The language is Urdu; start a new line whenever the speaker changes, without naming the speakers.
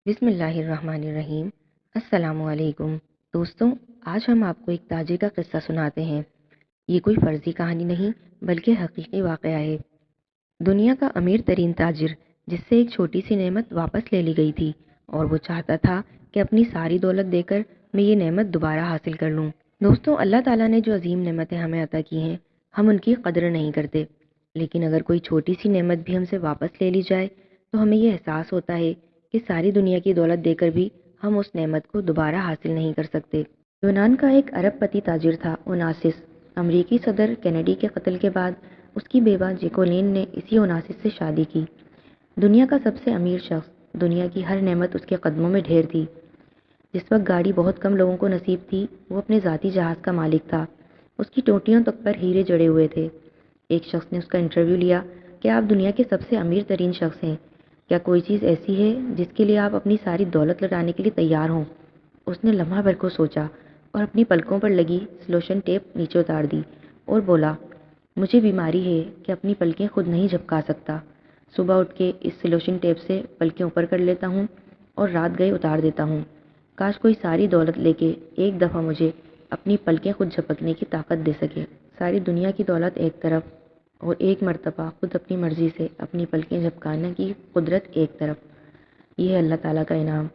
بسم اللہ الرحمن الرحیم۔ السلام علیکم دوستوں، آج ہم آپ کو ایک تاجر کا قصہ سناتے ہیں۔ یہ کوئی فرضی کہانی نہیں بلکہ حقیقی واقعہ ہے۔ دنیا کا امیر ترین تاجر جس سے ایک چھوٹی سی نعمت واپس لے لی گئی تھی اور وہ چاہتا تھا کہ اپنی ساری دولت دے کر میں یہ نعمت دوبارہ حاصل کر لوں۔ دوستوں، اللہ تعالیٰ نے جو عظیم نعمتیں ہمیں عطا کی ہیں ہم ان کی قدر نہیں کرتے، لیکن اگر کوئی چھوٹی سی نعمت بھی ہم سے واپس لے لی جائے تو ہمیں یہ احساس ہوتا ہے کہ ساری دنیا کی دولت دے کر بھی ہم اس نعمت کو دوبارہ حاصل نہیں کر سکتے۔ یونان کا ایک ارب پتی تاجر تھا اوناسس۔ امریکی صدر کینیڈی کے قتل کے بعد اس کی بیوہ جیکولین نے اسی اوناسس سے شادی کی۔ دنیا کا سب سے امیر شخص، دنیا کی ہر نعمت اس کے قدموں میں ڈھیر تھی۔ جس وقت گاڑی بہت کم لوگوں کو نصیب تھی وہ اپنے ذاتی جہاز کا مالک تھا۔ اس کی ٹوٹیوں تک پر ہیرے جڑے ہوئے تھے۔ ایک شخص نے اس کا انٹرویو لیا کہ آپ دنیا کے سب سے امیر ترین شخص ہیں، کیا کوئی چیز ایسی ہے جس کے لیے آپ اپنی ساری دولت لٹانے کے لیے تیار ہوں؟ اس نے لمحہ بھر کو سوچا اور اپنی پلکوں پر لگی سلوشن ٹیپ نیچے اتار دی اور بولا، مجھے بیماری ہے کہ اپنی پلکیں خود نہیں جھپکا سکتا۔ صبح اٹھ کے اس سلوشن ٹیپ سے پلکیں اوپر کر لیتا ہوں اور رات گئے اتار دیتا ہوں۔ کاش کوئی ساری دولت لے کے ایک دفعہ مجھے اپنی پلکیں خود جھپکنے کی طاقت دے سکے۔ ساری دنیا کی دولت ایک طرف اور ایک مرتبہ خود اپنی مرضی سے اپنی پلکیں جھپکانے کی قدرت ایک طرف۔ یہ ہے اللہ تعالیٰ کا انعام۔